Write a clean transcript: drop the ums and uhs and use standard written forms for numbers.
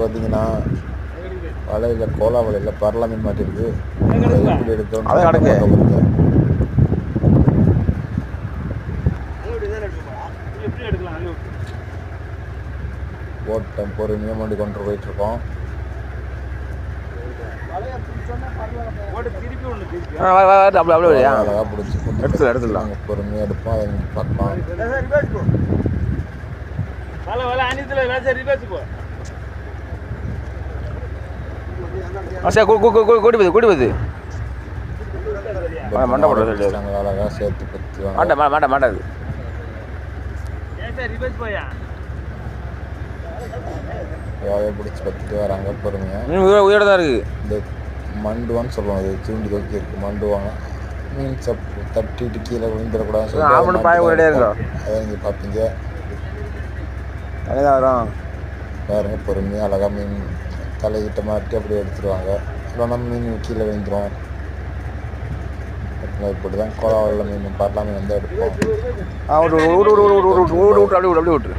பார்த்தீங்கன்னா வலையில் கோலா வலையில் பரலா மீன் மாட்டிருக்கு. எப்படி எடுத்தோம் அதை கிடக்கு போட்டோம் பொறுமையாக மண்டி கொண்டு போயிட்டுருக்கோம். அழகாக பிடிச்சி எடுத்துடலாம். பொறுமையாக எடுப்போம். அதை நீங்கள் பார்க்கலாம். கூடி போகுது மண்டை போடுறது அழகாக சேர்த்து பற்றி மாட்டாது. பிடிச்சி பற்றிட்டு வராங்க பொறுமையாக. உயிரோட தான் இருக்குது. இந்த மண்டுவான்னு சொல்லுவாங்க. அது தூண்டி தூக்கி இருக்கு மண்டுவாங்க. மீன் தட்டிட்டு கீழே விழுந்துடக்கூடாதுன்னு அதை நீங்கள் பார்ப்பீங்க. வரும் பாருங்க பொறுமையாக அழகாக மீன் தலைகிட்ட மாட்டி அப்படியே எடுத்துருவாங்க. இல்லைன்னா மீன் கீழே விழுந்துடும். இப்படி தான் கோலாவில் மீன் பரலா மீன் வந்து எடுப்போம். அப்படியே விட்டுரு.